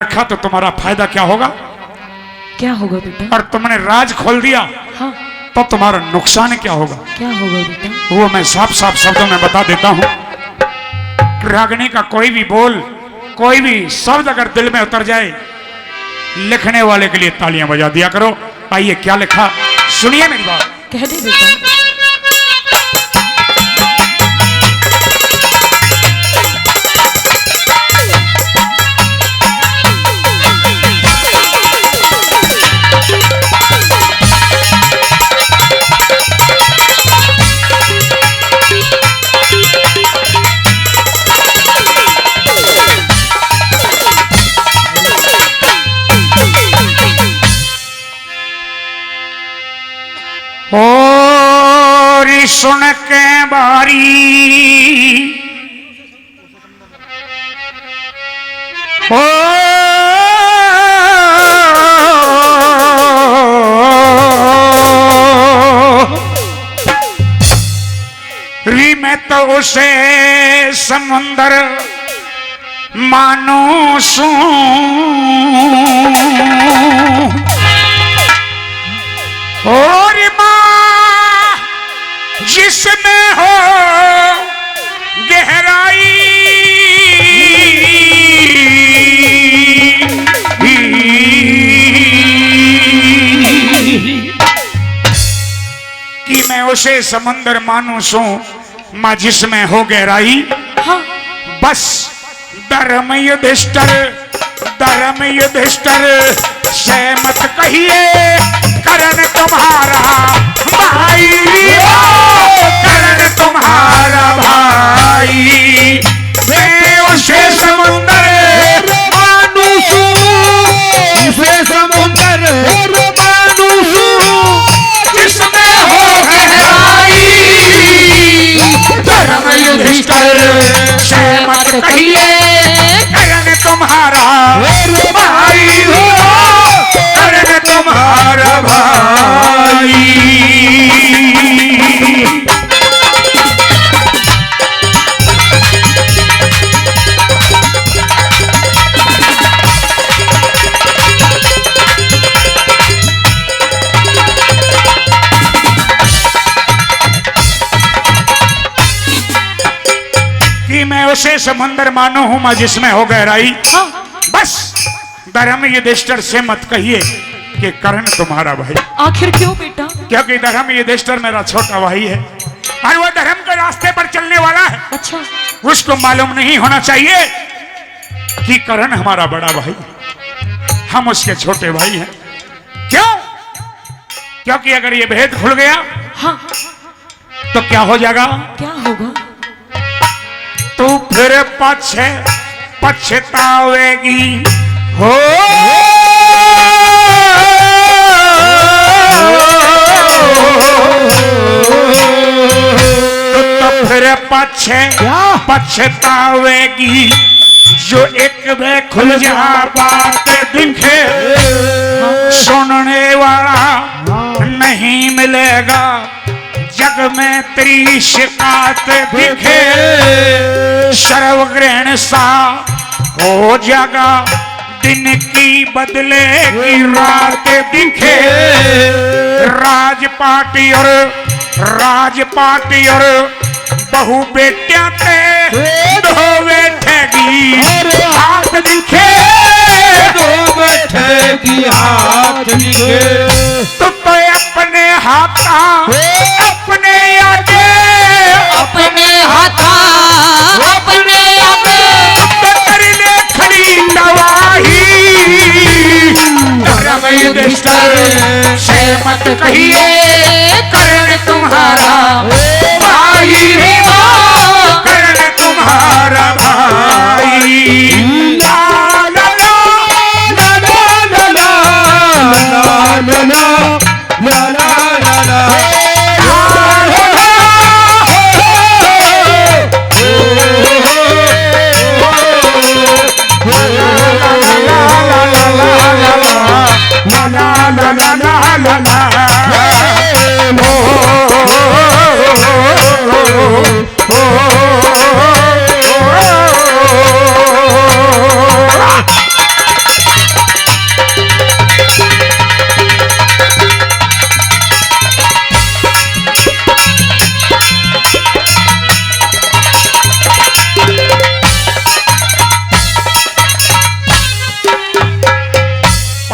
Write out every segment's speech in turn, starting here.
रखा तो तुम्हारा फायदा क्या होगा? क्या होगा बेटा? और तुमने राज खोल दिया हाँ तो तुम्हारा नुकसान क्या होगा? क्या होगा बेटा? वो मैं साफ साफ शब्दों में बता देता हूँ। रागिनी का कोई भी बोल, कोई भी शब्द अगर दिल में उतर जाए, लिखने वाले के लिए तालियां बजा दिया करो। आइए क्या लिखा सुनिए मेरी बात। कह दे बेटा। और सुन के बारी ओ री मैं तो उसे समुंदर मानो सू और मां जिसमें हो गहराई कि मैं उसे समंदर मानू सू मां जिसमें हो गहराई। हाँ बस धर्म युधिष्ठिर से मत कहिए करण तुम्हारा भाई, करण तुम्हारा भाई। मैं उसे समुंदर मानुसू, उसे समुंदर मानुसू, जिसमें हो गहराई। धर्म युधिष्ठिर से मत कहिए करण तुम्हारा भाई हो, करण तुम्हारा भाई। कि मैं उसे समंदर मानो हूं मैं जिसमें हो गहराई। हाँ बस धर्म युधिष्ठिर से मत कहिए कि कर्ण तुम्हारा भाई। आखिर क्यों बेटा? क्योंकि धर्म युधिष्ठिर मेरा छोटा भाई है और वो धर्म के रास्ते पर चलने वाला है। अच्छा उसको मालूम नहीं होना चाहिए कि कर्ण हमारा बड़ा भाई, हम उसके छोटे भाई हैं। क्यों? क्योंकि अगर ये भेद खुल गया हाँ तो क्या हो जाएगा? क्या होगा? तू फिर पछतावेगी हो। तो फिर पछतावेगी जो एक में खुल जा बात दिखे। सुनने वाला नहीं मिलेगा जग में तेरी शिकायत दिखे। सर्वग्रहण सा हो जाएगा दिन की बदलेगी रात दिखे। राजपाटी और बहु बेटियां ते दो बैठेगी हाथ दिखे। दो बैठेगी हाथ दिखे। तो अपने हाथा अपने आगे अपने हाथा अपने आगे कर ले खड़ी नवाही। धर्म युधिष्ठिर से मत कहिए कर्ण तुम्हारा भाई हो, कर्ण तुम्हारा भाई। ला ला ला ला ला ला ला ला ला।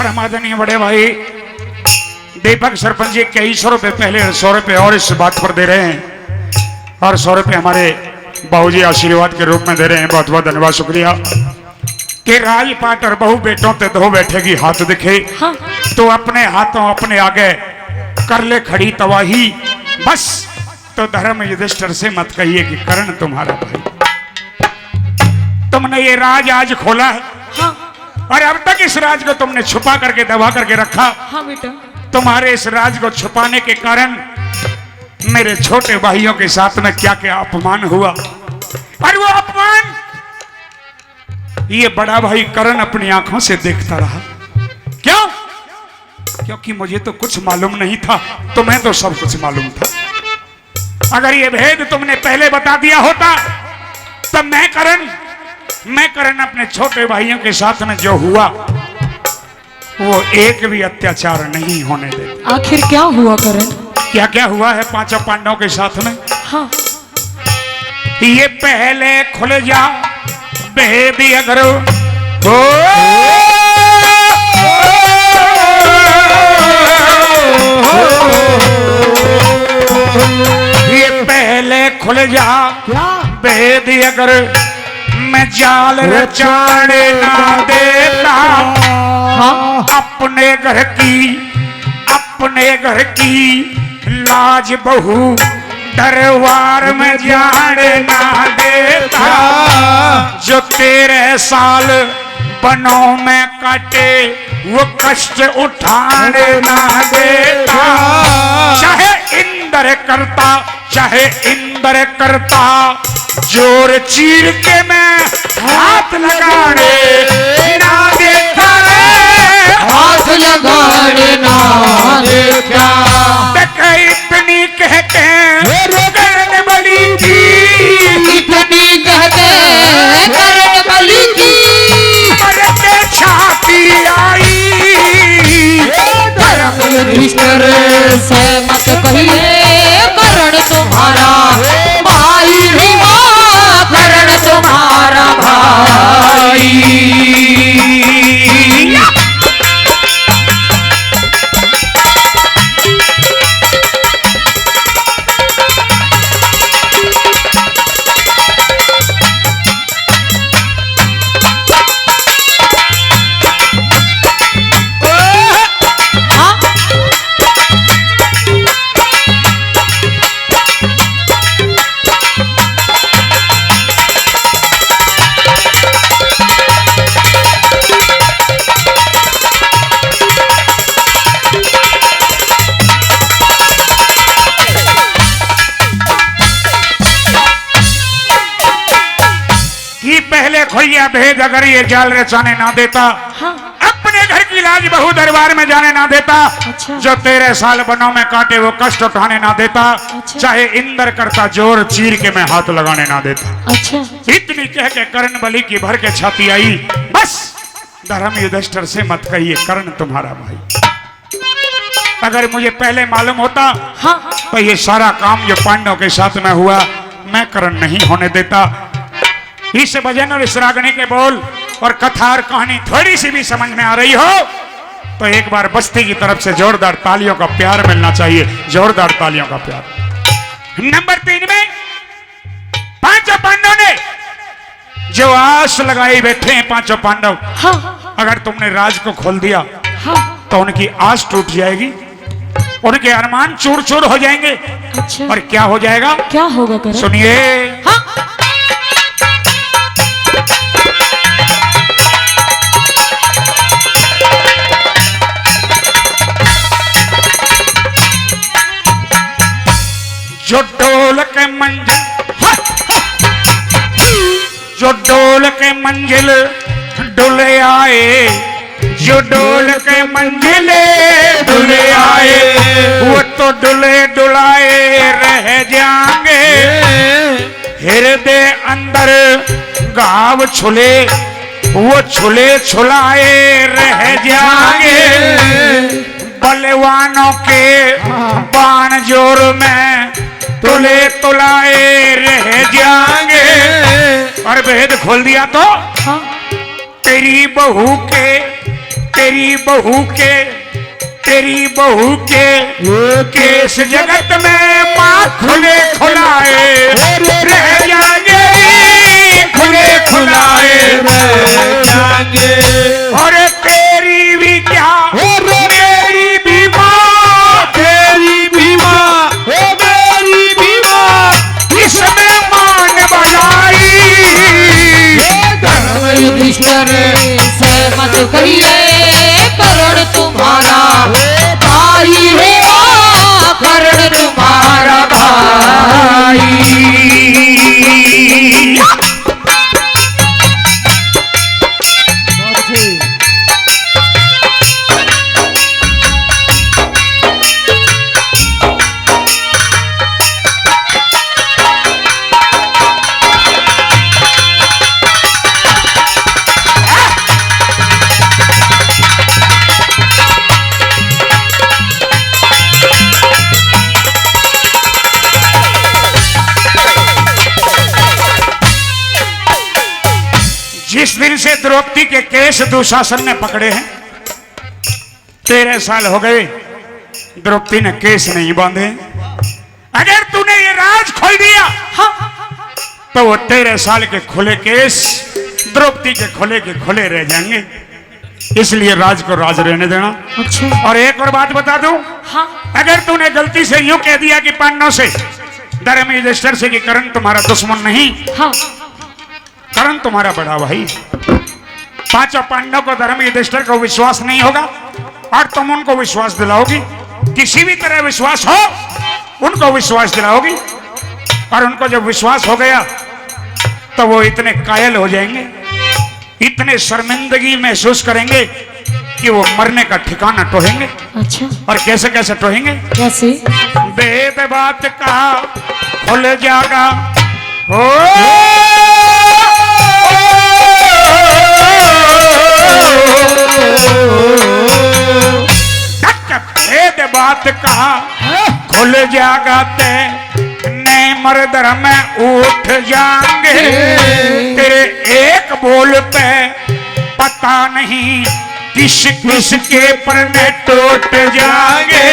परम आदरणीय बड़े भाई दीपक सरपंच जी कई 100 रुपए पहले 100 रुपए और इस बात पर दे रहे हैं और 100 रुपए हमारे बाबूजी आशीर्वाद के रूप में दे रहे हैं। बहुत बहुत धन्यवाद शुक्रिया। कि राजपाट और बहु बेटों ते दो बैठेगी हाथ दिखे। हाँ। तो अपने हाथों अपने आगे कर ले खड़ी तबाही बस। तो धर्म युधिष्ठिर से मत कहिए कि कर्ण तुम्हारा भाई। तुमने ये राज आज खोला है। हाँ। और अब तक इस राज को तुमने छुपा करके दबा करके रखा। हाँ बेटा। तुम्हारे इस राज को छुपाने के कारण मेरे छोटे भाइयों के साथ में क्या क्या अपमान हुआ। और वो अपमान ये बड़ा भाई करण अपनी आंखों से देखता रहा। क्यों? क्योंकि मुझे तो कुछ मालूम नहीं था, तुम्हें तो सब कुछ मालूम था। अगर ये भेद तुमने पहले बता दिया होता तब मैं करण अपने छोटे भाइयों के साथ में जो हुआ वो एक भी अत्याचार नहीं होने देता। आखिर क्या हुआ करण? क्या क्या हुआ है पांचों पांडवों के साथ में? हाँ। ये पहले खुल जा भेद अगर हो ये पहले खुल जा भेद अगर मैं जाल रचाने ना देता। हाँ। अपने घर की लाज बहू दरबार में जाने ना देता। जो 13 साल बनों में काटे वो कष्ट उठाने ना देता। चाहे इंद्र करता जोर चीर के मैं हाथ लगाने ना देता रे। हाथ लगाने ना देखा इतनी कहते कर्ण बली थी। इतनी कहते करण बलि की। मरते छाती आई धर्म युधिष्ठिर से मत कहिए करण तुम्हारा भाई हुआ। करण तुम्हारा भाई। खोलिया भेद अगर ये जाल रचाने ना देता। हाँ। अपने घर की लाज बहू दरबार में जाने ना देता। अच्छा। जो 13 साल बनों में काटे वो कष्ट उठाने ना देता। अच्छा। चाहे इंद्र करता जोर चीर के मैं हाथ लगाने ना देता। अच्छा। इतनी कह के कर्ण बलि की भर के छाती आई। बस धर्म युधिष्ठिर से मत कहिए कर्ण तुम्हारा भाई। अगर मुझे पहले मालूम होता हाँ। तो ये सारा काम जो पांडवों के साथ में हुआ मैं कर्ण नहीं होने देता। इस भजन और इस रागनी के बोल और कथा और कहानी थोड़ी सी भी समझ में आ रही हो तो एक बार बस्ती की तरफ से जोरदार तालियों का प्यार मिलना चाहिए। जोरदार तालियों का प्यार। नंबर 3 में पांचों पांडवों ने जो आस लगाई बैठे हैं पांचों पांडव। हाँ। अगर तुमने राज को खोल दिया हाँ। तो उनकी आस टूट जाएगी, उनके अरमान चूर चूर हो जाएंगे। अच्छा। और क्या हो जाएगा? क्या होगा करण? सुनिए। हाँ। जो डोल के मंजिल जो डोल के मंजिल डुले आए, जो डोल के मंजिल डुले आए वो तो डुले डुलाए रह जाएंगे। हृदय अंदर घाव छुले वो छुले छुलाए रह जाएंगे। बलवानों के बाण जोर में तुले तुलाए रह जाएंगे। और भेद खोल दिया तो हाँ। तेरी तेरी बहू के केस जगत में माँ खुले खुलाए रह जाएंगे, खुले खुलाए रह जाएंगे। और तेरी भी क्या मेरी भी माँ, तेरी भी माँ, मेरी भी माँ, इसमें मान बनाई। धर्म युधिष्ठिर से मत कहिए करण तुम्हारा भाई हुआ, करण तुम्हारा भाई। जिस दिन से द्रौपदी के केस दुशासन ने पकड़े हैं, 13 साल हो गए, द्रौपदी ने केस नहीं बांधे। अगर तूने ये राज खोल दिया तो वो 13 साल के खुले केस द्रौपदी के खुले रह जाएंगे। इसलिए राज को राज रहने देना। अच्छा। और एक और बात बता दूं, हाँ। अगर तूने गलती से यूं कह दिया कि पांडव से, धर्म युधिष्ठिर से कि करण तुम्हारा दुश्मन नहीं, हाँ। करण तुम्हारा बड़ा भाई, पांचों पांडव को धर्म युधिष्ठिर को विश्वास नहीं होगा और तुम उनको विश्वास दिलाओगी, किसी भी तरह विश्वास हो उनको विश्वास दिलाओगी। और उनको जब विश्वास हो गया तो वो इतने कायल हो जाएंगे, इतने शर्मिंदगी महसूस करेंगे कि वो मरने का ठिकाना टोहेंगे। अच्छा। और कैसे कैसे टोहेंगे? कैसे? वेद बात कहा खुल जागा हो, वेद बात कहा खुल जागा ते नए मर्दर में उठ जाएंगे। तेरे एक बोल पे पता नहीं किस किस के परने टूट जाएंगे।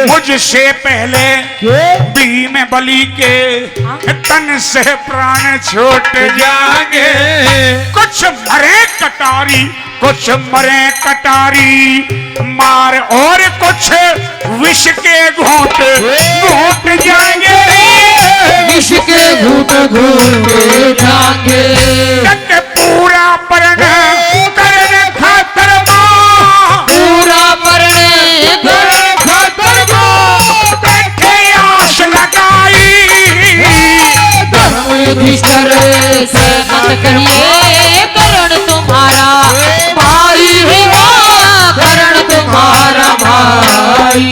मुझसे पहले भीम बलि के तन से प्राण छूट जाएंगे। कुछ मरे कटारी, कुछ मरे कटारी मार, और कुछ विष के घूंट घूंट जाएंगे। विष के घूंट घूंट जाएंगे। पूरा परण करने खातर मां, पूरा परण करने खातर मां बैठे आस लगाई। धर्म युधिष्ठिर से मत कहिए करण तुम्हारा भाई हुआ, करण तुम्हारा भाई।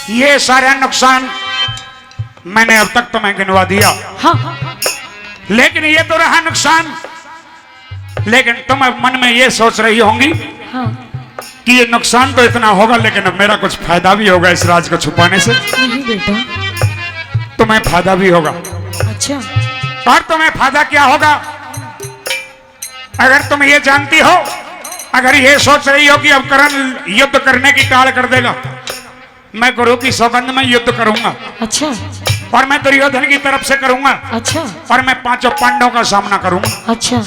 ये सारा नुकसान मैंने अब तक तुम्हें गिनवा दिया। हाँ। लेकिन ये तो रहा नुकसान, लेकिन तुम अब मन में ये सोच रही होंगी हाँ। कि ये नुकसान तो इतना होगा, लेकिन अब मेरा कुछ फायदा भी होगा इस राज को छुपाने से। नहीं बेटा। तुम्हें फायदा भी होगा। अच्छा। और तुम्हें फायदा क्या होगा? अगर तुम ये जानती हो, अगर ये सोच रही हो कि अब करण युद्ध करने की टाल कर देगा, मैं गुरु की सौगंध में युद्ध करूंगा। अच्छा। और मैं दुर्योधन की तरफ से करूंगा। अच्छा। और मैं पांचों पांडवों का सामना करूंगा। अच्छा।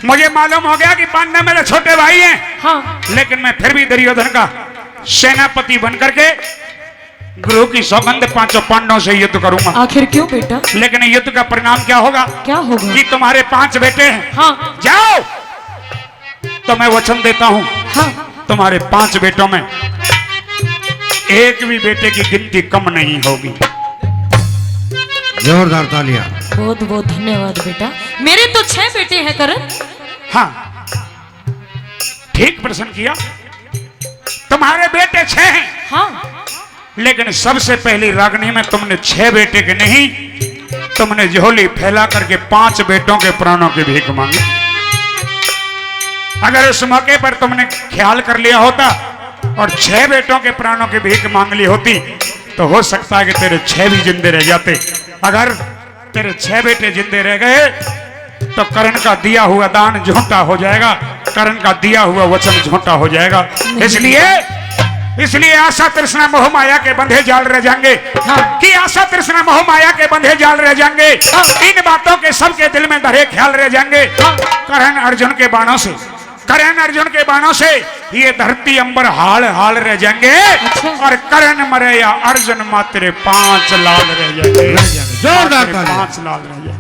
मुझे मालूम हो गया कि पांडव मेरे छोटे भाई हैं। हाँ। लेकिन मैं फिर भी दुर्योधन का सेनापति बनकर के गुरु की सौगंध पांचों पांडवों से युद्ध करूंगा। आखिर क्यों बेटा? लेकिन युद्ध का परिणाम क्या होगा? क्या होगा? कि तुम्हारे 5 बेटे हैं। हाँ। जाओ, तो मैं वचन देता हूं, हाँ। तुम्हारे 5 बेटों में एक भी बेटे की गिनती कम नहीं होगी। जोरदार तालियां। बहुत बहुत धन्यवाद बेटा। मेरे तो 6 बेटे हैं करण। हाँ, ठीक प्रश्न किया। तुम्हारे बेटे 6 हैं, हाँ लेकिन सबसे पहली रागनी में तुमने 6 बेटे के नहीं, तुमने झोली फैला करके 5 बेटों के प्राणों की भीख मांगी। अगर उस मौके पर तुमने ख्याल कर लिया होता और 6 बेटों के प्राणों की भीख मांग ली होती तो हो सकता है कि तेरे 6 भी जिंदे रह जाते। अगर तेरे 6 बेटे जिंदे रह गए तो कर्ण का दिया हुआ दान झूठा हो जाएगा, कर्ण का दिया हुआ वचन झूठा हो जाएगा। इसलिए आशा तृष्णा मोह माया के बंधे जाल रह जाएंगे। कि आशा तृष्णा मोह माया के बंधे जाल रह जाएंगे। इन बातों के सबके दिल में धरे ख्याल रह जाएंगे। कर्ण अर्जुन के बाणों से, कर्ण अर्जुन के बाणों से ये धरती अंबर हाल हाल रह जाएंगे। और कर्ण मरे या अर्जुन मात्र 5 लाल रह जाएंगे। जोरदार ताली। 5 लाल रह जाएंगे।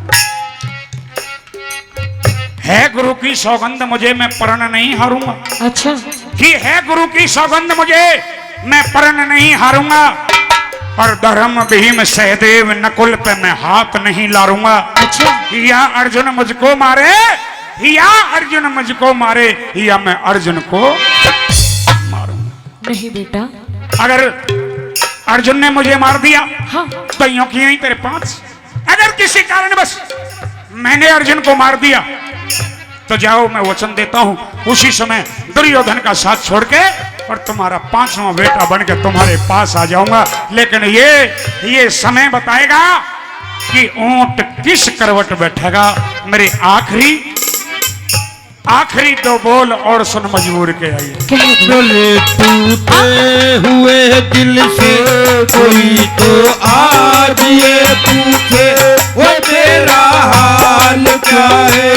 है गुरु की सौगंध मुझे, मैं प्रण नहीं हारूंगा। अच्छा कि है गुरु की सौगंध मुझे, मैं प्रण नहीं हारूंगा। और धर्म भीम सहदेव नकुल पे मैं हाथ नहीं लारूंगा। अच्छा या अर्जुन मुझको मारे, या अर्जुन मुझको मारे, या मैं अर्जुन को मारूंगा। नहीं बेटा। अगर अर्जुन ने मुझे मार दिया हाँ तो यूं की यहीं तेरे 5। अगर किसी कारण बस मैंने अर्जुन को मार दिया तो जाओ, मैं वचन देता हूं उसी समय दुर्योधन का साथ छोड़ के और तुम्हारा 5वां बेटा बन के तुम्हारे पास आ जाऊंगा। लेकिन ये समय बताएगा कि ऊंट किस करवट बैठेगा। मेरे आखिरी 2 बोल और सुन मजबूर के आइए। बोले टूटे हुए दिल से कोई तो आज ये पूछे वो तेरा हाल क्या है,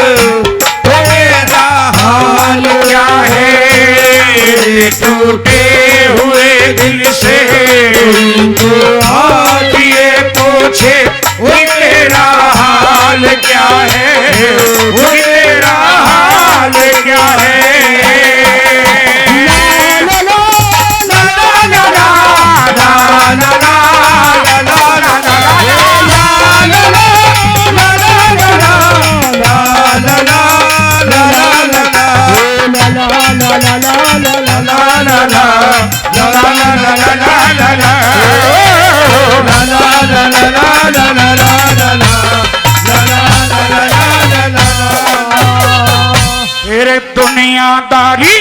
तेरा हाल क्या है। टूटे हुए दिल से तो आज ये पूछे वो तेरा हाल क्या है, वो तेरा हाल क्या है। तेरे दुनियादारी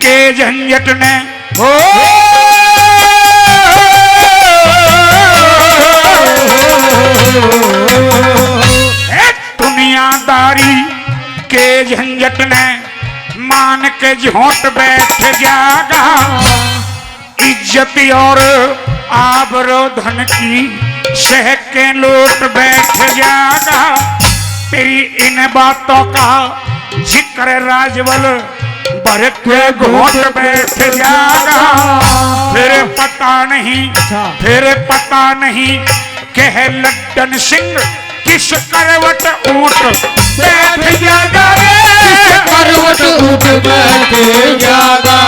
के झंझट ने हो दुनियादारी के झंझट ने मान के झोंट बैठ जागा। इज्जत और आबरो धन की सह के लूट बैठ जागा। तेरी इन बातों का जिक्र राजबल भर के घोट बैठ जागा। फिर पता नहीं कह लड्डन सिंह किस करवट ऊंट बैठ जागा रे, करवट ऊंट बैठ जागा।